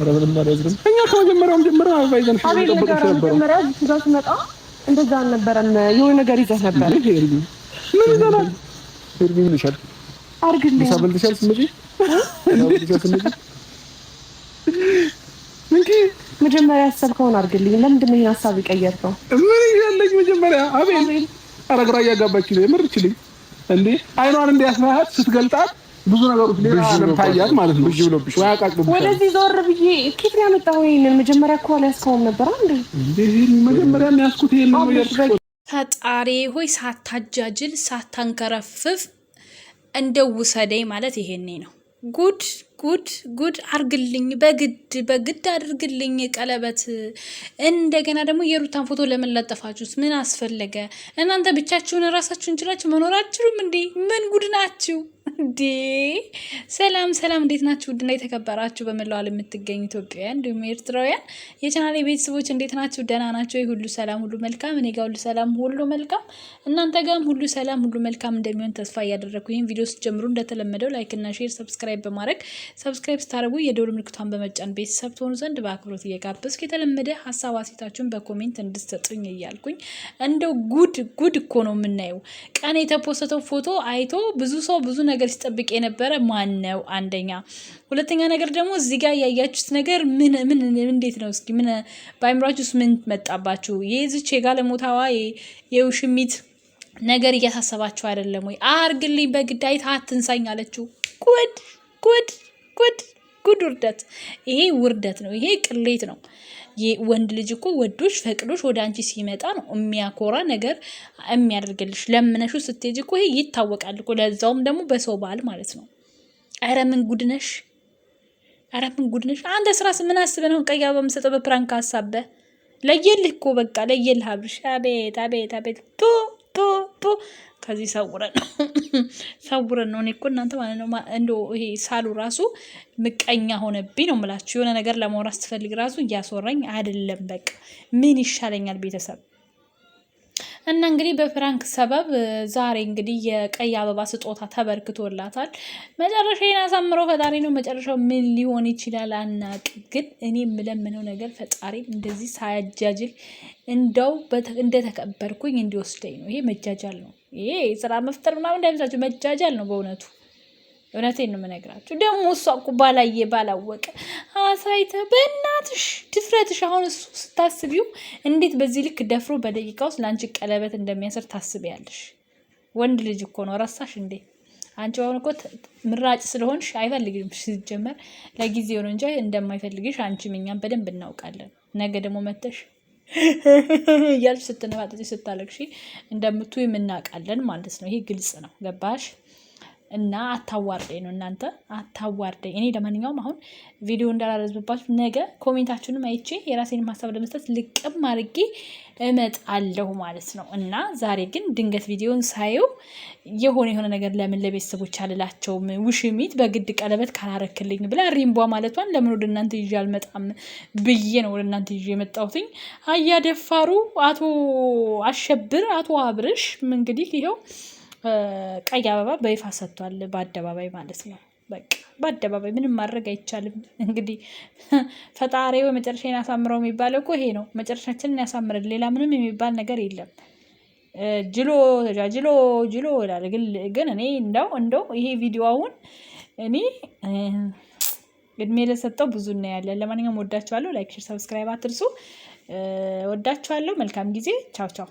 ረብንም ማረዝም እኛ ከመጀመሪያውም ጀምራ ባይዘን አቤል ነገር መጀመሪያ ትዛዝ መጣ እንደዛ አልነበረም። የሆነ ነገር ይዘህ ነበር። ምን ይዘናል? ምን ይሻል አርግልኝ ሳበልሻል ስምጪ እንጂ መጀመሪያ ያሰብከውን አርግልኝ። ለምንድን ነው ሀሳብ ይቀየርከው? ምን ይያለኝ መጀመሪያ አቤል አረግራ ያጋባች ነው የምርችልኝ እንዴ አይኗን እንዲያስማት ስትገልጣት ብዙ ነገሮች ሌላ ዓለም ታያል ማለት ነው። ብዥብሎብሽ ወይ አቃቅብሽ ወደዚህ ዞር ብዬ ኪት ያመጣው ይሄንን መጀመሪያ እኮ አላስካውም ነበር እንዴ መጀመሪያ የሚያስኩት ይሄን ነው ያልኩት። ፈጣሪ ሆይ ሳታጃጅል ሳታንከረፍፍ እንደው ውሰደኝ ማለት ይሄኔ ነው። ጉድ ጉድ ጉድ አርግልኝ፣ በግድ አድርግልኝ ቀለበት። እንደገና ደግሞ የሩታን ፎቶ ለምን ለጠፋችሁት? ምን አስፈለገ? እናንተ ብቻችሁን ራሳችሁን ችላችሁ መኖር አትችሉም እንዴ? ምን ጉድ ናችሁ እንዴ? ሰላም ሰላም፣ እንዴት ናችሁ? ውድና የተከበራችሁ በመላው ዓለም የምትገኙ ኢትዮጵያውያን እንዲሁም ኤርትራውያን የቻናሌ ቤተሰቦች እንዴት ናችሁ? ደህና ናቸው? ሁሉ ሰላም ሁሉ መልካም፣ እኔ ጋር ሁሉ ሰላም ሁሉ መልካም፣ እናንተ ጋርም ሁሉ ሰላም ሁሉ መልካም እንደሚሆን ተስፋ እያደረኩ ይህን ቪዲዮ ስትጀምሩ እንደተለመደው ላይክ እና ሼር፣ ሰብስክራይብ በማድረግ ሰብስክራይብ ስታደርጉ የደወል ምልክቷን በመጫን ቤተሰብ ትሆኑ ዘንድ በአክብሮት እየጋበዝኩ የተለመደ ሀሳብ አስተያየታችሁን በኮሜንት እንድትሰጡኝ እያልኩኝ እንደው ጉድ እኮ ነው የምናየው። ቀን የተፖስተው ፎቶ አይቶ ብዙ ሰው ብዙ ነገር ሲጠብቅ የነበረ ማን ነው? አንደኛ። ሁለተኛ ነገር ደግሞ እዚህ ጋር ያያችሁት ነገር ምን እንዴት ነው? እስኪ ምን በአይምሯችሁስ ምን መጣባችሁ? የዚች የጋለሞታዋ የውሽሚት ነገር እያሳሰባችሁ አይደለም ወይ? አርግልኝ በግድ አይታ አትንሳኝ አለችው። ጉድ ውርደት! ይሄ ውርደት ነው። ይሄ ቅሌት ነው። ወንድ ልጅ እኮ ወዶሽ ፈቅዶሽ ወደ አንቺ ሲመጣ ነው የሚያኮራ ነገር የሚያደርግልሽ። ለምነሹ ስትሄጂ እኮ ይሄ ይታወቃል እኮ፣ ለዛውም ደግሞ በሰው ባል ማለት ነው። ኧረ ምን ጉድ ነሽ! ኧረ ምን ጉድ ነሽ! አንተ ስራስ ምን አስበህ ነው ቀይ አበባ የምሰጠው? በፕራንክ ሀሳበ ለየልህ እኮ በቃ ለየልህ አብርሽ። አቤት ቱ ከዚህ ሰውረን ነው። እኔ እኮ እናንተ ማለት ነው እንደው ይሄ ሳሉ ራሱ ምቀኛ ሆነብኝ ነው የምላችሁ። የሆነ ነገር ለማውራት ስትፈልግ ራሱ እያስወራኝ አይደለም። በቃ ምን ይሻለኛል ቤተሰብ። እና እንግዲህ በፍራንክ ሰበብ ዛሬ እንግዲህ የቀይ አበባ ስጦታ ተበርክቶላታል። መጨረሻዬን አሳምረው ፈጣሪ ነው። መጨረሻው ምን ሊሆን ይችላል አናቅ። ግን እኔ የምለምነው ነገር ፈጣሪ እንደዚህ ሳያጃጅል እንደው እንደተከበርኩኝ እንዲወስደኝ ነው። ይሄ መጃጃል ነው። ይሄ ስራ መፍጠር ምናምን እንዳይመስላችሁ መጃጃል ነው በእውነቱ። እውነቴን ነው የምነግራችሁ። ደግሞ እሷ እኮ ባላወቀ አሳይተ በእናትሽ ድፍረትሽ። አሁን እሱ ስታስቢው እንዴት በዚህ ልክ ደፍሮ በደቂቃ ውስጥ ለአንቺ ቀለበት እንደሚያስር ታስቢያለሽ? ወንድ ልጅ እኮ ነው። ረሳሽ እንዴ? አንቺ አሁን እኮ ምራጭ ስለሆንሽ አይፈልግም። ሲጀመር ለጊዜው ነው እንጂ እንደማይፈልግሽ አንቺም እኛም በደንብ እናውቃለን። ነገ ደግሞ መተሽ እያልሽ ስትነፋጠጪ ስታለቅሺ እንደምትዩ የምናውቃለን ማለት ነው። ይሄ ግልጽ ነው። ገባሽ? እና አታዋርደኝ ነው እናንተ፣ አታዋርደኝ። እኔ ለማንኛውም አሁን ቪዲዮ እንዳላረዝብባችሁ ነገ ኮሜንታችሁንም አይቼ የራሴንም ሀሳብ ለመስጠት ልቅም አድርጌ እመጣለሁ ማለት ነው። እና ዛሬ ግን ድንገት ቪዲዮን ሳየው የሆነ ነገር ለምን ለቤተሰቦች አልላቸውም? ውሽሚት በግድ ቀለበት ካላረክልኝ ብላ ሪምቧ ማለቷን ለምን ወደ እናንተ ይዤ አልመጣም ብዬ ነው ወደ እናንተ ይዤ የመጣሁትኝ። አያደፋሩ አቶ አሸብር አቶ አብርሽ እንግዲህ ይኸው ቀይ አበባ በይፋ ሰጥቷል፣ በአደባባይ ማለት ነው። በቃ በአደባባይ ምንም ማድረግ አይቻልም። እንግዲህ ፈጣሪው መጨረሻን ያሳምረው የሚባለው እኮ ይሄ ነው። መጨረሻችንን ያሳምረን። ሌላ ምንም የሚባል ነገር የለም። ጅሎ ይላል። ግን እኔ እንደው ይሄ ቪዲዮ አሁን እኔ እድሜ ለሰጠው ብዙ እናያለን። ለማንኛውም ወዳችኋለሁ። ላይክ፣ ሼር፣ ሰብስክራይብ አትርሱ። ወዳችኋለሁ። መልካም ጊዜ። ቻው ቻው።